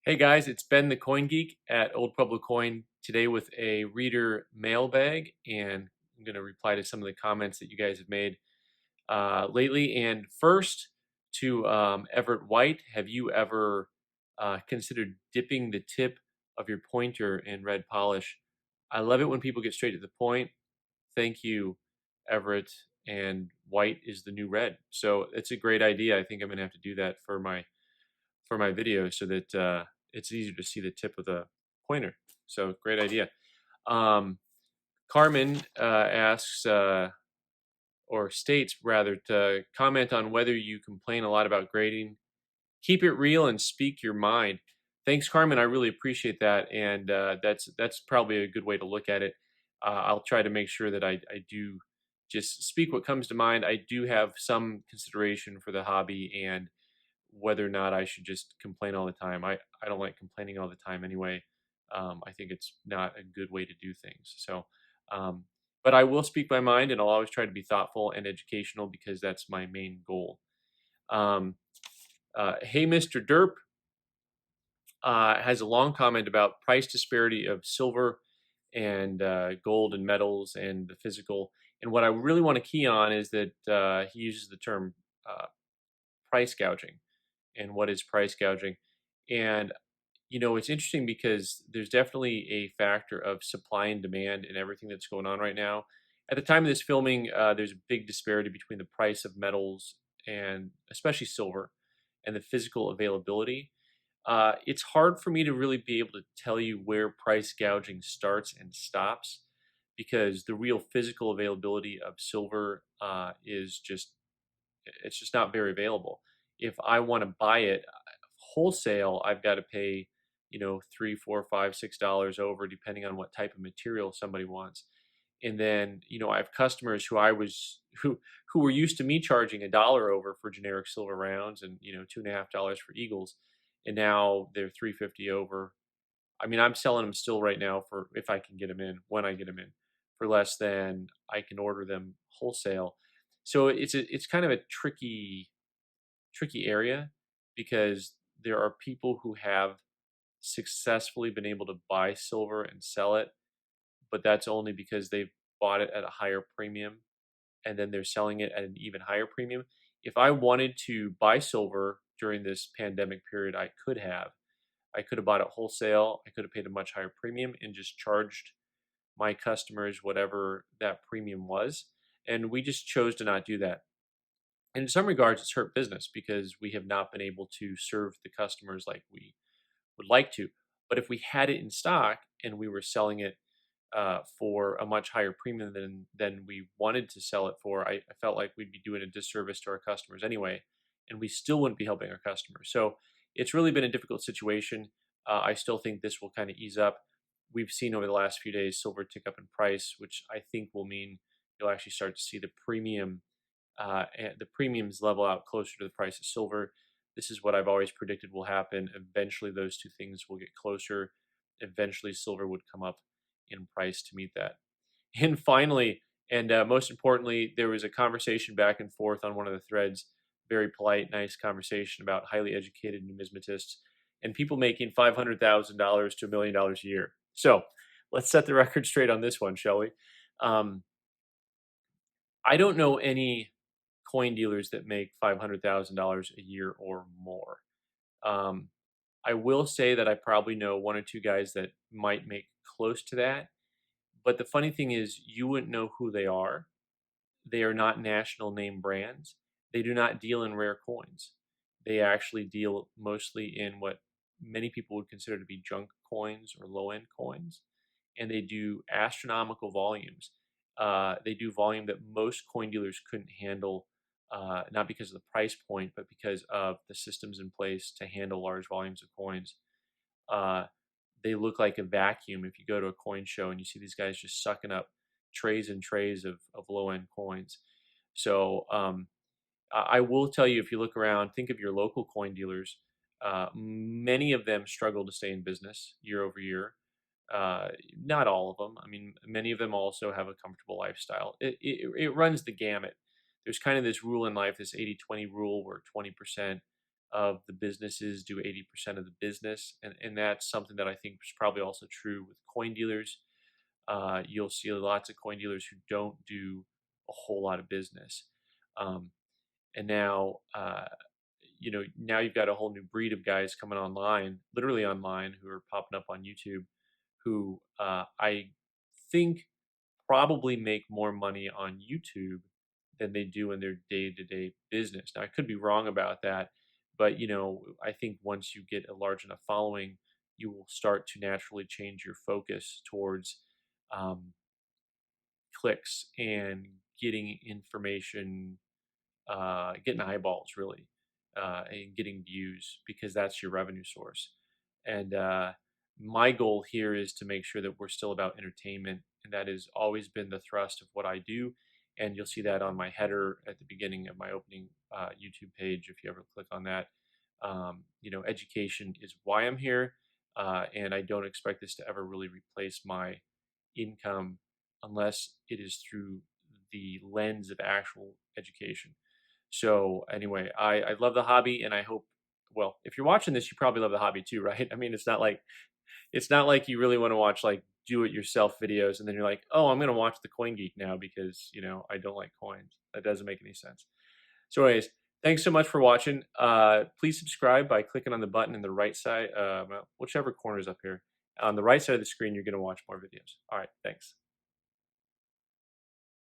Hey guys, it's Ben the Coin Geek at Old Pueblo Coin today with a reader mailbag, and I'm going to reply to some of the comments that you guys have made lately. And first, to Everett White, have you ever considered dipping the tip of your pointer in red polish? I love it when people get straight to the point. Thank you, Everett. And white is the new red, so it's a great idea. I think I'm going to have to do that for my video so that it's easier to see the tip of the pointer. So great idea. Um, Carmen asks or states rather to comment on whether you complain a lot about grading. Keep it real and speak your mind. Thanks, Carmen. I really appreciate that, and that's probably a good way to look at it. I'll try to make sure that I do just speak what comes to mind. I do have some consideration for the hobby and whether or not I should just complain all the time. I don't like complaining all the time anyway. I think it's not a good way to do things. So, um, but I will speak my mind, and I'll always try to be thoughtful and educational because that's my main goal. Um, hey, Mr. Derp has a long comment about price disparity of silver and gold and metals and the physical. And what I really want to key on is that he uses the term price gouging. And what is price gouging? And it's interesting because there's definitely a factor of supply and demand in everything that's going on right now. At the time of this filming, there's a big disparity between the price of metals and especially silver and the physical availability. It's hard for me to really be able to tell you where price gouging starts and stops because the real physical availability of silver is just it's just not very available. If I want to buy it wholesale, I've got to pay, $3, $4, $5, $6 over, depending on what type of material somebody wants. And then, I have customers who were used to me charging $1 over for generic silver rounds and $2.50 for eagles, and now they're 350 over. I mean, I'm selling them still right now for if I can get them in when I get them in for less than I can order them wholesale. So it's kind of a tricky area because there are people who have successfully been able to buy silver and sell it, but that's only because they've bought it at a higher premium and then they're selling it at an even higher premium. If I wanted to buy silver during this pandemic period, I could have. I could have bought it wholesale. I could have paid a much higher premium and just charged my customers whatever that premium was. And we just chose to not do that. And in some regards, it's hurt business because we have not been able to serve the customers like we would like to. But if we had it in stock and we were selling it for a much higher premium than we wanted to sell it for, I felt like we'd be doing a disservice to our customers anyway, and we still wouldn't be helping our customers. So it's really been a difficult situation. I still think this will kind of ease up. We've seen over the last few days silver tick up in price, which I think will mean you'll actually start to see the premiums level out closer to the price of silver. This is what I've always predicted will happen. Eventually, those two things will get closer. Eventually, silver would come up in price to meet that. And finally, and most importantly, there was a conversation back and forth on one of the threads, very polite, nice conversation about highly educated numismatists and people making $500,000 to $1 million a year. So let's set the record straight on this one, shall we? Um, I don't know any coin dealers that make $500,000 a year or more. Um, I will say that I probably know one or two guys that might make close to that. But the funny thing is, you wouldn't know who they are. They are not national name brands. They do not deal in rare coins. They actually deal mostly in what many people would consider to be junk coins or low end coins. And they do astronomical volumes. They do volume that most coin dealers couldn't handle, not because of the price point, but because of the systems in place to handle large volumes of coins. Uh, they look like a vacuum if you go to a coin show and you see these guys just sucking up trays and trays of low end coins. So I will tell you, if you look around, think of your local coin dealers. Many of them struggle to stay in business year over year. Not all of them. I mean, many of them also have a comfortable lifestyle. It runs the gamut. There's kind of this rule in life, this 80-20 rule, where 20% of the businesses do 80% of the business, and that's something that I think is probably also true with coin dealers. You'll see lots of coin dealers who don't do a whole lot of business. Um, and now, now you've got a whole new breed of guys coming online, literally online, who are popping up on YouTube, who I think probably make more money on YouTube than they do in their day-to-day business. Now, I could be wrong about that, but I think once you get a large enough following, you will start to naturally change your focus towards um, clicks and getting information, getting eyeballs really, and getting views, because that's your revenue source. And my goal here is to make sure that we're still about entertainment, and that has always been the thrust of what I do. And you'll see that on my header at the beginning of my opening YouTube page if you ever click on that. Education is why I'm here, and I don't expect this to ever really replace my income unless it is through the lens of actual education. So anyway, I love the hobby, and I hope, well, if you're watching this, you probably love the hobby too, right? I mean, it's not like you really want to watch like do it yourself videos and then you're like, oh, I'm gonna watch the Coin Geek now because I don't like coins. That doesn't make any sense. So anyways, thanks so much for watching. Please subscribe by clicking on the button in the right side, whichever corner is up here. On the right side of the screen, you're gonna watch more videos. All right, thanks.